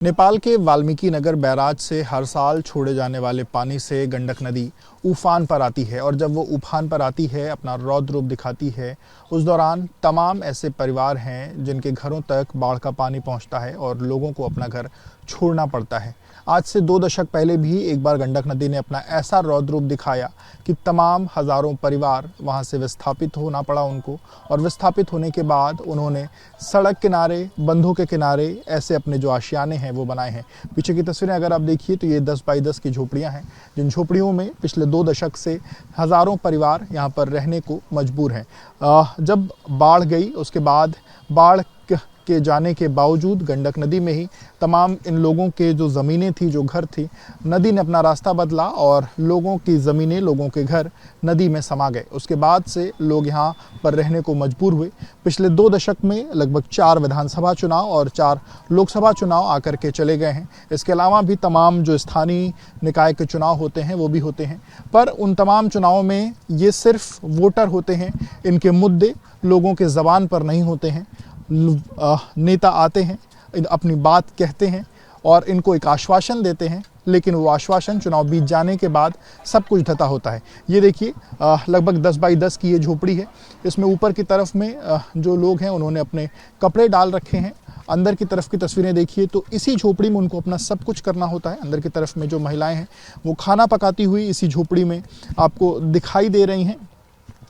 नेपाल के वाल्मीकि नगर बैराज से हर साल छोड़े जाने वाले पानी से गंडक नदी उफान पर आती है और जब वो उफान पर आती है, अपना रौद्र रूप दिखाती है, उस दौरान तमाम ऐसे परिवार हैं जिनके घरों तक बाढ़ का पानी पहुंचता है और लोगों को अपना घर छोड़ना पड़ता है। आज से 2 दशक पहले भी एक बार गंडक नदी ने अपना ऐसा रौद्र रूप दिखाया कि तमाम हज़ारों परिवार वहां से विस्थापित होना पड़ा उनको, और विस्थापित होने के बाद उन्होंने सड़क किनारे, बंधों के किनारे ऐसे अपने जो आशियाने हैं वो बनाए हैं। पीछे की तस्वीरें अगर आप देखिए तो ये 10 बाई 10 की झोपड़ियां हैं, जिन झोपड़ियों में पिछले 2 दशक से हज़ारों परिवार यहाँ पर रहने को मजबूर हैं। जब बाढ़ गई उसके बाद बाढ़ के जाने के बावजूद गंडक नदी में ही तमाम इन लोगों के जो ज़मीनें थी, जो घर थी, नदी ने अपना रास्ता बदला और लोगों की ज़मीनें, लोगों के घर नदी में समा गए। उसके बाद से लोग यहाँ पर रहने को मजबूर हुए। पिछले 2 दशक में लगभग 4 विधानसभा चुनाव और 4 लोकसभा चुनाव आकर के चले गए हैं। इसके अलावा भी तमाम जो स्थानीय निकाय के चुनाव होते हैं वो भी होते हैं, पर उन तमाम चुनावों में ये सिर्फ वोटर होते हैं, इनके मुद्दे लोगों के ज़बान पर नहीं होते हैं। नेता आते हैं, अपनी बात कहते हैं और इनको एक आश्वासन देते हैं, लेकिन वो आश्वासन चुनाव बीत जाने के बाद सब कुछ ढता होता है। ये देखिए लगभग 10 बाई 10 की ये झोपड़ी है। इसमें ऊपर की तरफ में जो लोग हैं उन्होंने अपने कपड़े डाल रखे हैं। अंदर की तरफ की तस्वीरें देखिए तो इसी झोपड़ी में उनको अपना सब कुछ करना होता है। अंदर की तरफ में जो महिलाएं हैं वो खाना पकाती हुई इसी झोपड़ी में आपको दिखाई दे रही हैं।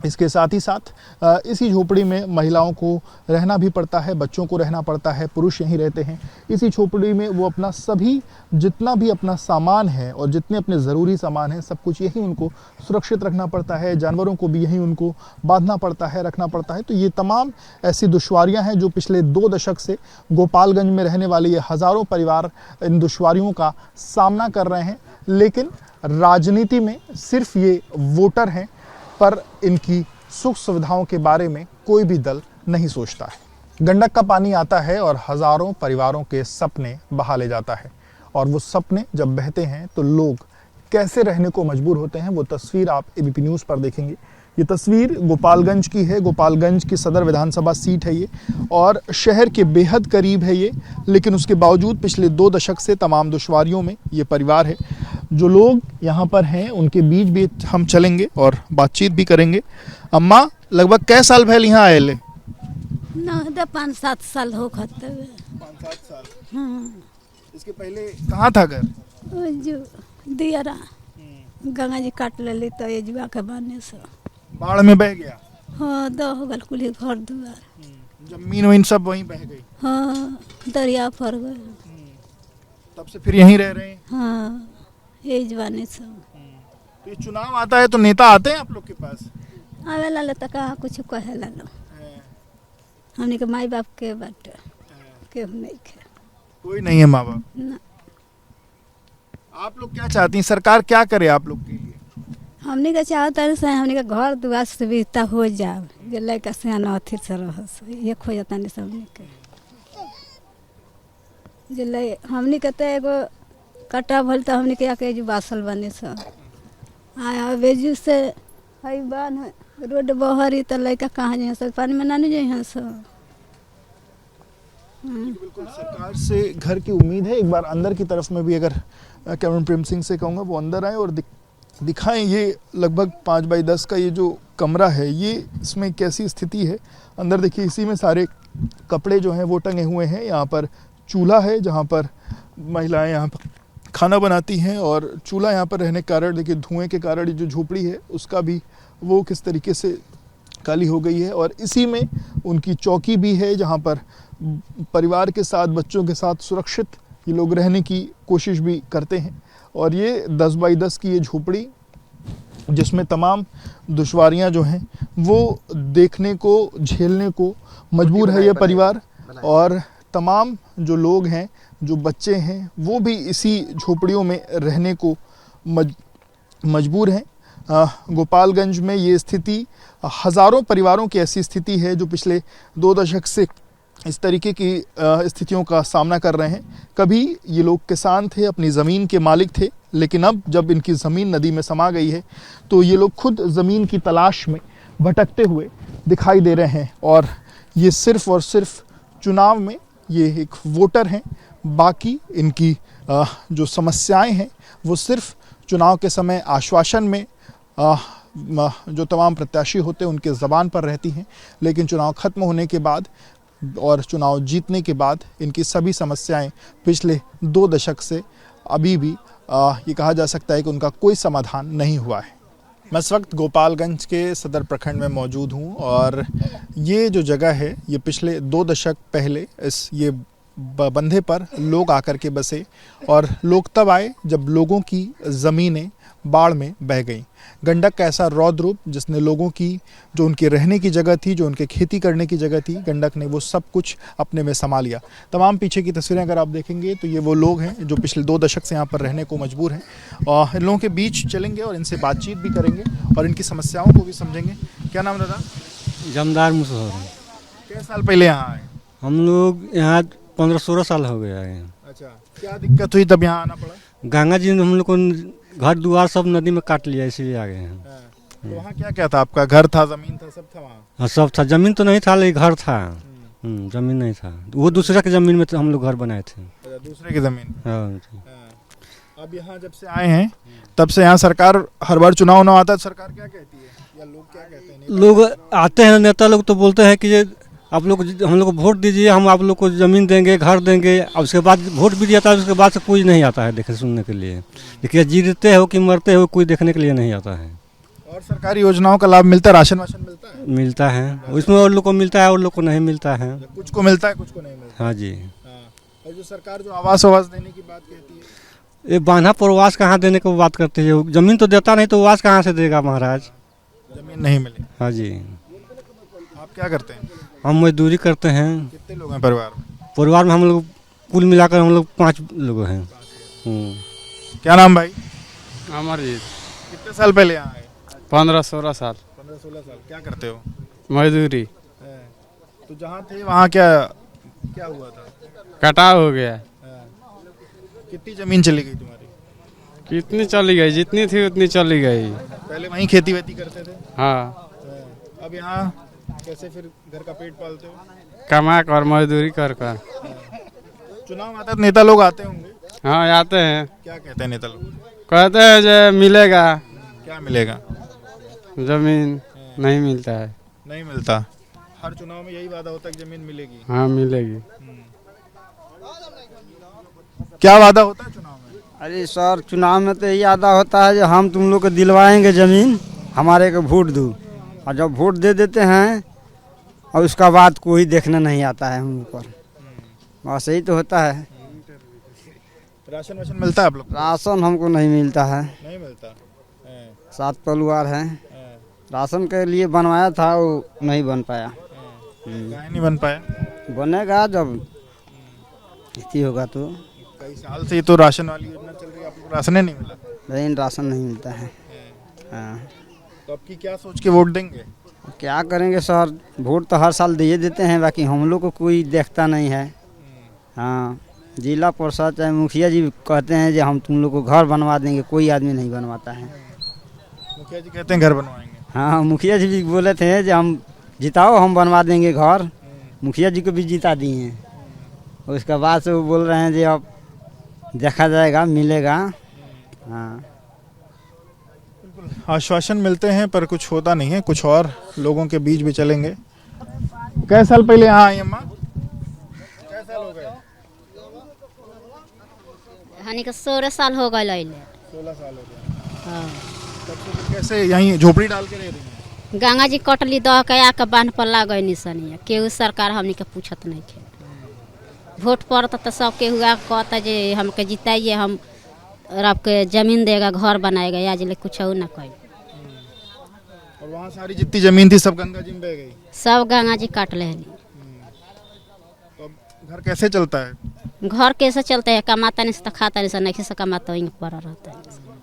इसके साथ ही साथ इसी झोपड़ी में महिलाओं को रहना भी पड़ता है, बच्चों को रहना पड़ता है, पुरुष यहीं रहते हैं। इसी झोपड़ी में वो अपना सभी जितना भी अपना सामान है और जितने अपने ज़रूरी सामान हैं सब कुछ यहीं उनको सुरक्षित रखना पड़ता है। जानवरों को भी यहीं उनको बांधना पड़ता है, रखना पड़ता है। तो ये तमाम ऐसी दुश्वारियाँ हैं जो पिछले 2 दशक से गोपालगंज में रहने वाले ये हज़ारों परिवार इन दुश्वारियों का सामना कर रहे हैं। लेकिन राजनीति में सिर्फ ये वोटर हैं, पर इनकी सुख सुविधाओं के बारे में कोई भी दल नहीं सोचता है। गंडक का पानी आता है और हज़ारों परिवारों के सपने बहा ले जाता है, और वो सपने जब बहते हैं तो लोग कैसे रहने को मजबूर होते हैं वो तस्वीर आप एबीपी न्यूज़ पर देखेंगे। ये तस्वीर गोपालगंज की है। गोपालगंज की सदर विधानसभा सीट है ये, और शहर के बेहद करीब है ये, लेकिन उसके बावजूद पिछले 2 दशक से तमाम दुश्वारियों में ये परिवार है। जो लोग यहाँ पर हैं उनके बीच भी हम चलेंगे और बातचीत भी करेंगे। अम्मा, लगभग कै साल पहले यहाँ आए ले? 5-7 साल हो खत्ते 5-7 साल। हाँ। इसके पहले कहाँ था घर? जो दियरा गंगा जी काट ले तो ये जुआ के बने से बाढ़ में बह गया। हाँ, दो हो गल कुली घर दुआर, जमीन वमीन सब वहीं बह गई। हाँ, दरिया पर गए। तब से फिर यहीं रह रहे हैं। हाँ, ये जवानी से तो ये चुनाव आता है तो नेता आते हैं आप लोग के पास? आवे ला तो कहाँ कुछ कहे ला लो। हमने के माई बाप के बाटे के नहीं के कोई नहीं है माँ बाप ना। आप लोग क्या चाहती हैं, सरकार क्या करे आप लोग के लिए? हमने के चाहता से हमने के घर दुआर सुविधा हो जाए, जे लड़का सियाना अथी से रहस ये खो जाता नहीं सबने के। जे हमने के तो एगो कटा भल तो हमने के आके जो बासल बने से आया बेजू से हई बान रोड बहरी तो लड़का कहाँ जाए सब पानी में ना नहीं जाए सब। बिल्कुल सरकार से घर की उम्मीद है। एक बार अंदर की तरफ में भी अगर कैमरन प्रेम सिंह से कहूँगा वो अंदर आए और दिखाएं। ये लगभग 5 बाई 10 का ये जो कमरा है, ये इसमें कैसी स्थिति है। अंदर देखिए इसी में सारे कपड़े जो हैं वो टंगे हुए हैं। यहाँ पर चूल्हा है जहाँ पर महिलाएं यहाँ पर खाना बनाती हैं, और चूल्हा यहाँ पर रहने के कारण देखिए धुएं के कारण जो झोपड़ी है उसका भी वो किस तरीके से काली हो गई है। और इसी में उनकी चौकी भी है जहाँ पर परिवार के साथ, बच्चों के साथ सुरक्षित ये लोग रहने की कोशिश भी करते हैं। और ये 10 बाई 10 की ये झोपड़ी जिसमें तमाम दुश्वारियां जो हैं वो देखने को, झेलने को मजबूर है ये परिवार। और तमाम जो लोग हैं, जो बच्चे हैं, वो भी इसी झोपड़ियों में रहने को मजबूर हैं। गोपालगंज में ये स्थिति, हज़ारों परिवारों की ऐसी स्थिति है जो पिछले 2 दशक से इस तरीके की स्थितियों का सामना कर रहे हैं। कभी ये लोग किसान थे, अपनी ज़मीन के मालिक थे, लेकिन अब जब इनकी ज़मीन नदी में समा गई है तो ये लोग खुद ज़मीन की तलाश में भटकते हुए दिखाई दे रहे हैं। और ये सिर्फ़ और सिर्फ चुनाव में ये एक वोटर हैं, बाकी इनकी जो समस्याएं हैं वो सिर्फ चुनाव के समय आश्वासन में जो तमाम प्रत्याशी होते हैं उनके ज़बान पर रहती हैं, लेकिन चुनाव खत्म होने के बाद और चुनाव जीतने के बाद इनकी सभी समस्याएं पिछले 2 दशक से अभी भी ये कहा जा सकता है कि उनका कोई समाधान नहीं हुआ है। मैं इस वक्त गोपालगंज के सदर प्रखंड में मौजूद हूँ और ये जो जगह है ये पिछले 2 दशक पहले ये बंधे पर लोग आकर के बसे और लोग तब आए जब लोगों की ज़मीनें बाढ़ में बह गईं। गंडक का ऐसा रौद्र रूप जिसने लोगों की जो उनके रहने की जगह थी, जो उनके खेती करने की जगह थी, गंडक ने वो सब कुछ अपने में समा लिया। तमाम पीछे की तस्वीरें अगर आप देखेंगे तो ये वो लोग हैं जो पिछले 2 दशक से यहाँ पर रहने को मजबूर हैं और इन लोगों के बीच चलेंगे और इनसे बातचीत भी करेंगे और इनकी समस्याओं को भी समझेंगे। क्या नाम दादा? जमदार मुसहर। कितने साल पहले यहाँ आए? हम लोग यहाँ 15-16 साल हो गया है। अच्छा, क्या दिक्कत हुई तब यहाँ आना पड़ा? गंगा जी ने हम लोग को घर द्वार सब नदी में काट लिया, इसीलिए आ गए हैं। तो वहाँ क्या क्या था? आपका घर था, जमीन था, सब था वहाँ? हाँ, सब था। जमीन तो नहीं था लेकिन घर था। जमीन नहीं था, वो दूसरे की जमीन में हम लोग घर बनाए थे। दूसरे की जमीन? हाँ। अब यहाँ जब से आए हैं तब से यहाँ सरकार हर बार चुनाव ना आता है, सरकार क्या कहती है या लोग क्या कहते हैं? लोग आते हैं, नेता लोग तो बोलते हैं कि ये आप लोग हम लोग को वोट दीजिए, हम आप लोग को ज़मीन देंगे, घर देंगे। अब उसके बाद वोट भी दिया था, उसके बाद से कोई नहीं आता है देखने सुनने के लिए। देखिए जीतते हो कि मरते हो कोई देखने के लिए नहीं आता है। और सरकारी योजनाओं का लाभ मिलता है? राशन वाशन मिलता है? मिलता है, उसमें और लोग को मिलता है और लोग को नहीं मिलता है। कुछ को मिलता है, कुछ को नहीं मिलता। हाँ जी। और जो सरकार जो आवास देने की बात कहती है, ये बांधा पर आवास कहाँ देने की बात करते हैं? जमीन तो देता नहीं तो आवास कहाँ से देगा महाराज? जमीन नहीं मिली। हाँ जी। आप क्या करते हैं? हम मजदूरी करते हैं। कितने लोग हैं परिवार में? परिवार में हम लोग कुल मिलाकर हम लोग 5 लोग हैं। क्या नाम भाई? अमरजीत। कितने साल पहले यहाँ आए? 15-16 साल। 15-16 साल। क्या करते हो? मजदूरी। तो जहाँ थे वहाँ क्या क्या हुआ था? कटाव हो गया। कितनी जमीन चली गई तुम्हारी? कितनी चली गई? जितनी थी उतनी चली गई। पहले वहीं खेती वेती करते थे? हाँ। अब यहाँ कैसे फिर घर का पेट पालते हो? कमा कर मजदूरी कर कर। चुनाव आता तो नेता लोग आते होंगे? हाँ आते हैं। क्या कहते हैं नेता लोग? कहते हैं जो मिलेगा। क्या मिलेगा? जमीन नहीं मिलता है। नहीं मिलता। हर चुनाव में यही वादा होता है कि जमीन मिलेगी। हाँ मिलेगी। क्या वादा होता है चुनाव में? अरे सर, चुनाव में तो यही वादा होता है जो हम तुम लोग को दिलवाएंगे ज़मीन, हमारे को वोट दो। और जब वोट दे देते हैं और उसका बाद कोई देखने नहीं आता है हम ऊपर। बस यही तो होता है। राशन वाशन मिलता है आप लोग? राशन हमको नहीं मिलता है। नहीं मिलता। 7 परिवार हैं। राशन के लिए बनवाया था, वो नहीं बन पाया। काहे नहीं बन पाया? बनेगा जब इतनी होगा तो। कई साल से ये तो राशन वाली योजना चल रही है, आप लोग राशन नहीं मिला? लेकिन राशन नहीं मिलता है। हाँ। तो आपकी क्या सोच के वोट देंगे? क्या करेंगे सर, वोट तो हर साल दिए देते हैं, बाकी हम लोग को कोई देखता नहीं है। हाँ, जिला परिषद चाहे मुखिया जी कहते हैं जो हम तुम लोग को घर बनवा देंगे, कोई आदमी नहीं बनवाता है। मुखिया जी कहते हैं घर बनवाएंगे? हाँ, मुखिया जी भी बोले थे जो हम जिताओ हम बनवा देंगे घर। मुखिया जी को भी जिता दिए हैं। उसके बाद से वो बोल रहे हैं जो अब देखा जाएगा, मिलेगा। हाँ, आश्वासन मिलते हैं पर कुछ होता नहीं है। कुछ और लोगों के बीच भी चलेंगे। कैसे साल पहले यहाँ आई अम्मा? कैसे साल हो गए? हानि का 16 साल हो गए। 16 साल हो गए। हाँ। तब से कैसे यहीं झोपड़ी डाल के रह रही हैं? गंगा जी कटली दह के आके बांध पर ला गए निशानिया, केहू सरकार हमनी के पूछत नहीं थे। वोट पड़ता तो सब केहू कहता जे हमके जिताइए, हम आपके जमीन देगा, घर बनाएगा। आज ले कुछ ना कही। और वहाँ सारी जितनी जमीन थी सब गंगा जी में बह गई? सब गंगा जी काट ले। तो अब घर कैसे चलता है? घर कैसे चलते है? कमाता नहीं से तो खाता नहीं से, नहीं से कमाता वहीं पर रहता है।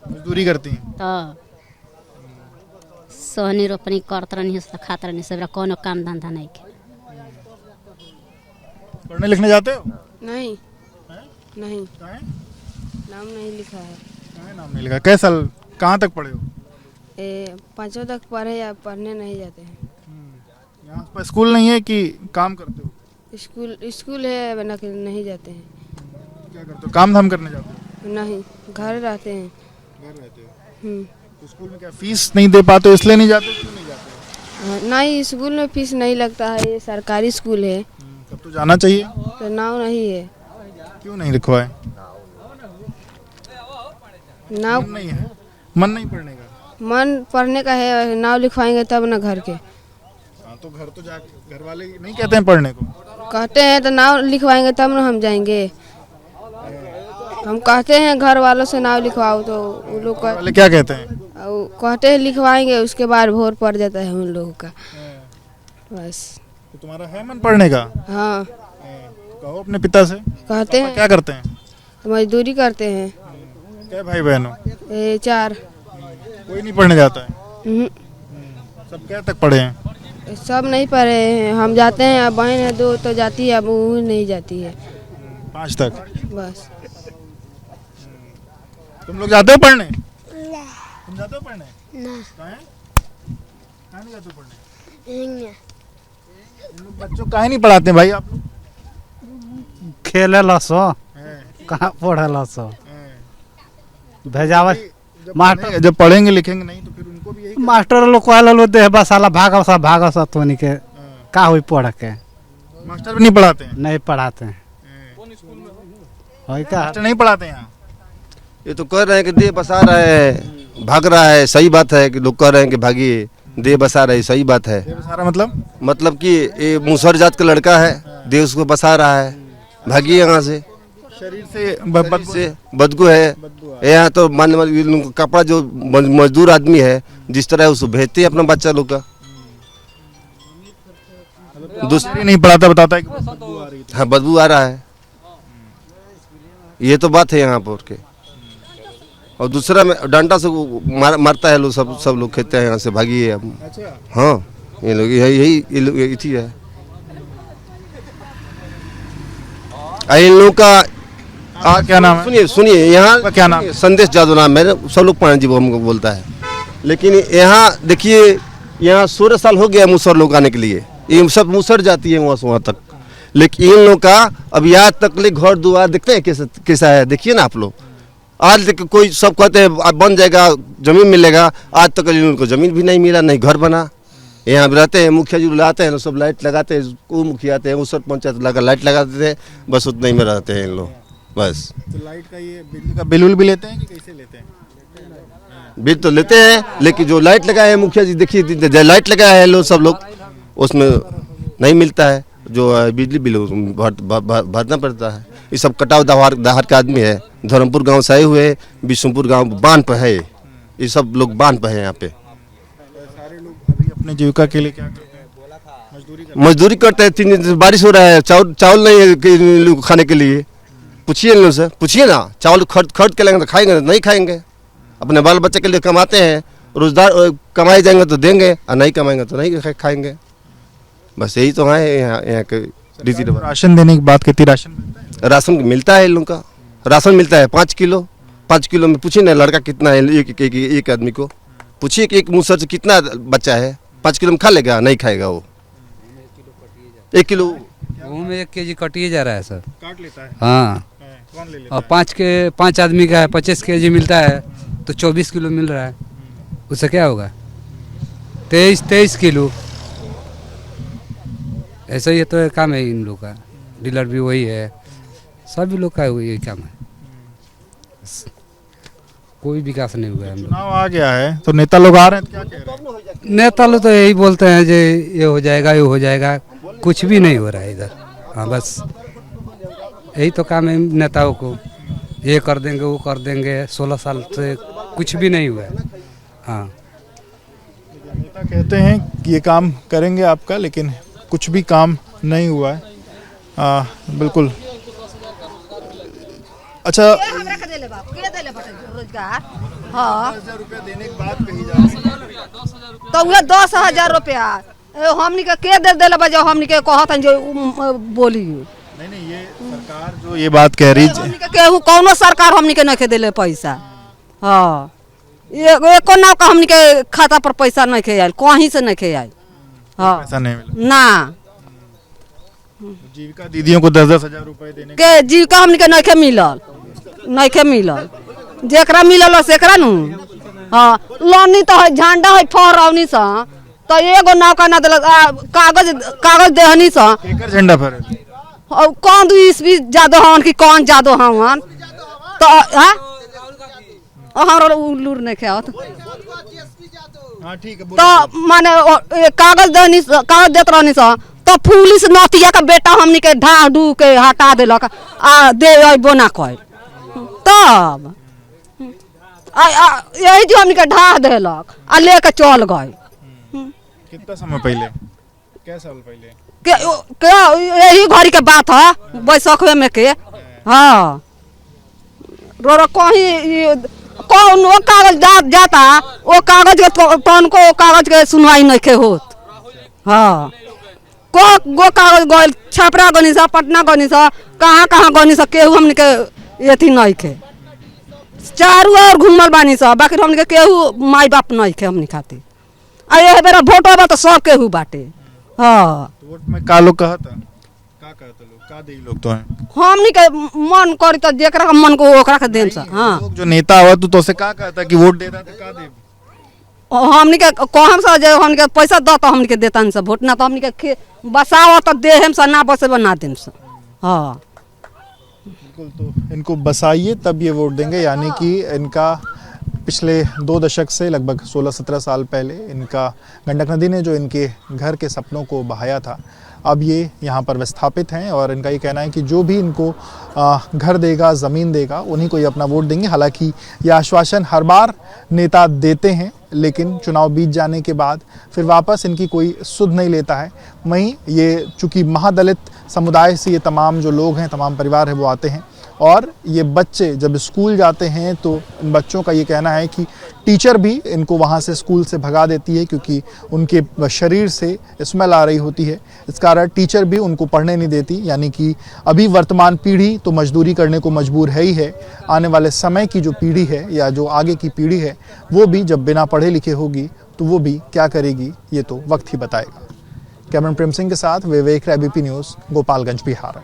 मजदूरी करती हैं? तो सोहनी रोपनी करते रहनी से, खाता रहनी से, कोनो काम धंधा नहीं के। पढ़ने लिखने जाते हो? नहीं। है? नहीं, काहे? नाम नहीं लिखा है। काहे नाम नहीं लिखा? कै साल कहाँ तक पढ़े हो? 5वीं तक पढ़े या पढ़ने नहीं जाते हैं। यहाँ पर स्कूल नहीं है कि काम करते हो? स्कूल है, बना के नहीं जाते हैं। क्या करते हो? काम धाम करने जाते हो? नहीं, घर रहते हैं। घर रहते हो। हम्म। तो स्कूल में क्या फीस नहीं दे पाते हो इसलिए नहीं जाते हो? क्यों नहीं जाते हो? हाँ, नहीं, स्कूल में फीस नहीं लगता है, ये सरकारी स्कूल है। तब तो जाना चाहिए। तो नाव नहीं है। क्यों नहीं लिखवाए? नाव मन नहीं है, मन नहीं पढ़ने का। मन पढ़ने का है, नाव लिखवाएंगे तब ना घर के। हाँ, तो घर तो जाके घर वाले नहीं कहते हैं पढ़ने को? कहते हैं तो नाव लिखवाएंगे तब ना हम जाएंगे। हम कहते हैं घर वालों से नाव लिखवाओ तो वो लोग घर वाले क्या कहते हैं? कहते हैं लिखवाएंगे, उसके बाद भोर पड़ जाता है उन लोगों का। बस। तो तुम्हारा है मन पढ़ने का? हाँ, कहो अपने पिता से। कहते पापा हैं क्या करते हैं? मजदूरी करते हैं। क्या भाई बहन हो? 4। कोई नहीं पढ़ने जाता है? हम्म, सब क्या तक पढ़े हैं? सब नहीं पढ़े हैं। हम जाते हैं, अब बहन है 2 तो जाती है, अब वो नहीं जाती है। 5 तक। बस। तुम लोग जाते हो पढ़ने? तुम जाते हो पढ़ने? कहाँ नहीं जाते हो पढ़ने? इन लोग बच्चों काहे नहीं पढ़ाते भाई आप लोग? खेले लसो कहाँ पढ़े लसो भेजावा मास्टर जब पढ़ेंगे लिखेंगे नहीं तो फिर उनको भी यही मास्टर लोग कहला लो दे बसाला भागो सा तो के का हुई पढ़ के मास्टर भी नहीं पढ़ाते हैं? नहीं पढ़ाते हैं। वही का मास्टर नहीं पढ़ाते हैं यहाँ? ये तो कह रहे हैं कि देह बसा रहा है, भाग रहा है। सही बात है कि लोग कह रहे हैं कि भागिए, देह बसा रहे, सही बात है। ये सारा मतलब कि ये मुसहर जात का लड़का है, देह उसको बसा रहा है, भागिए यहाँ से। शरीर से बदबू है। यहाँ तो मान कपड़ा जो मजदूर आदमी है जिस तरह उसको भेजते हैं अपना बच्चा लोग का। दूसरी नहीं पढ़ाता, बताता है कि बदबू आ रही है। हाँ, बदबू आ रहा है, ये तो बात है यहाँ पर के। और दूसरा में डंडा से मारता है लोग, सब लोग कहते हैं यहाँ से भागिए। अच्छा। हाँ, ये लोग यही है। इन लोगों का क्या नाम है? सुनिए यहाँ क्या नाम? संदेश जादव नाम है। सब लोग पानी जी वो हमको बोलता है, लेकिन यहाँ देखिए, यहाँ 16 साल हो गया मुसहर लोग आने के लिए। ये सब मुसहर जाती है वहाँ से वहाँ तक, लेकिन इन लोग का अभी आज तक ले घर दुआर देखते हैं कैसा है। देखिए ना आप लोग, आज तक कोई सब कहते हैं बन जाएगा, जमीन मिलेगा, आज तक उनको जमीन भी नहीं मिला, नहीं घर बना। यहाँ रहते हैं, मुखिया जी लाते हैं, सब लाइट लगाते हैं, वो मुखिया आते हैं, वो सब पंचायत लगा लाइट लगाते थे, बस उतना ही में रहते हैं इन लोग बस। तो लाइट का ये बिजली का बिल भी लेते हैं कि कैसे लेते हैं? बिल तो लेते हैं, लेकिन जो लाइट लगाए हैं मुखिया जी, देखिए लाइट लगाया है लोग, सब लोग उसमें नहीं मिलता है। जो बिजली बिल भरना पड़ता है। ये सब कटाव दहार के आदमी है। धर्मपुर गांव से आए हुए, विष्णुपुर गांव बांध पर है, ये सब लोग बांध पर है यहाँ पे। सारे लोग अभी अपने जीविका के लिए क्या करते हैं? मजदूरी करते हैं। 3 दिन से बारिश हो रहा है, चावल नहीं है खाने के लिए। पूछिए इन लोगों से, पूछिए ना, चावल खरीद के लेंगे तो खाएंगे, नहीं खाएंगे। अपने बाल बच्चे के लिए कमाते हैं, रोजगार कमाए जाएंगे तो देंगे, और नहीं कमाएंगे तो नहीं खाएंगे। बस यही तो है यहाँ के रीति रिवाज। राशन देने की बात करती, राशन मिलता है? राशन मिलता है इन लोगों का, राशन मिलता है 5 किलो। 5 किलो में पूछिए ना लड़का कितना है, एक आदमी को पूछिए कि एक मुसहर से कितना बच्चा है, 5 किलो में खा लेगा, नहीं खाएगा वो। 1 किलो गेहूँ में 1 केजी कटिए जा रहा है सर। काट लेता है? हाँ, कौन ले लेता और 5 आदमी का है, 25 केजी मिलता है, तो 24 किलो मिल रहा है। उससे क्या होगा? 23 किलो। ऐसा ही तो काम है इन लोग का। डीलर भी वही है, सभी लोग का यही काम है। कोई विकास नहीं हुआ है हम लोग। चुनाव आ गया है तो नेता लोग आ रहे हैं, तो क्या कह रहे हैं? नेता लोग तो यही बोलते हैं जो ये हो जाएगा, ये हो जाएगा, कुछ भी नहीं हो रहा है इधर। हाँ, बस यही तो काम है नेताओं को, ये कर देंगे, वो कर देंगे। 16 साल से कुछ भी नहीं हुआ है। हाँ, नेता कहते हैं कि ये काम करेंगे आपका, लेकिन कुछ भी काम नहीं हुआ है। बिल्कुल। अच्छा, रोजगार। हाँ, 10,000 रुपया देने की बात कही जा रही है। तो वह 10,000 रुपया हमनी के दे दिले बजा, हमनी के कहत जो बोली। नहीं, ये सरकार जो ये बात कह रही है, कौनो सरकार हमनी के नहीं दिले पैसा। हाँ, एको नाव का हमनी के खाता पर पैसा नहीं खे आयल, कहीं से नहीं खे आयल। हाँ, पैसा नहीं मिला। ना जीविका दीदियों को 10-10 हजार रुपए देने के जीविका हमने के नहीं मिलल जेकरा मिलल सेकरा नु हाँ लोनी तो है झंडा है फहरौनी सा तो एगो नौका ना दिल कागज देहनी सा केकर झंडा पर और कौन दू ईस्वी जादो हवन कि कौन जादो हवन तो हमारा उल्लूर नहीं खाओ हाँ ठीक है तो माने कागज देत रहनी सा तो पुलिस नतिया का बेटा हमनी के ढा ढू के हटा देलक आ दे बोना कह तब यही जो हमनी के ढा देलक आ लेके चल गए। कितना समय पहले क्या साल पहले क्या यही घड़ी के बात है बैसाखवे में के हाँ रो कहीं कौन वो कागज जाता वो कागज के कौन को कागज के सुनवाई नहीं के होत हाँ को गो कागज गए छपरा गनी सा पटना गनी सा कहाँ गनी सा केहू हमने के एथी नहीं के चारू और घूमल बानी सा बाकी हमने के केहू माई बाप नहीं के हमने खातिर आ ये बेरा वोट होगा तो सब केहू बाटे हाँ वोट में का लोग कहता लोग का दे लोग तो हैं हमनी के मन करी तो जेकरा का मन को ओकरा के देन सा हाँ लोग जो नेता हुआ तो से का कहता कि वोट देता तो का दे हमनी के कहम सा जे हमनी के पैसा द तो हमनी के देतन सा वोट ना तो हमनी के बसाव तो देहम सा ना बसे बना देम सा हाँ बिल्कुल। तो इनको बसाइए तब ये वोट देंगे यानी कि इनका पिछले 2 दशक से लगभग 16-17 साल पहले इनका गंडक नदी ने जो इनके घर के सपनों को बहाया था अब ये यहाँ पर विस्थापित हैं और इनका ये कहना है कि जो भी इनको घर देगा ज़मीन देगा उन्हीं को ये अपना वोट देंगे। हालांकि ये आश्वासन हर बार नेता देते हैं लेकिन चुनाव बीत जाने के बाद फिर वापस इनकी कोई सुध नहीं लेता है। वहीं ये चूँकि महादलित समुदाय से ये तमाम जो लोग हैं तमाम परिवार है वो आते हैं और ये बच्चे जब स्कूल जाते हैं तो इन बच्चों का ये कहना है कि टीचर भी इनको वहाँ से स्कूल से भगा देती है क्योंकि उनके शरीर से स्मेल आ रही होती है। इस कारण टीचर भी उनको पढ़ने नहीं देती यानी कि अभी वर्तमान पीढ़ी तो मजदूरी करने को मजबूर है ही है। आने वाले समय की जो पीढ़ी है या जो आगे की पीढ़ी है वो भी जब बिना पढ़े लिखे होगी तो वो भी क्या करेगी ये तो वक्त ही बताएगा। कैमरन प्रेम सिंह के साथ विवेक, ABP न्यूज़, गोपालगंज, बिहार।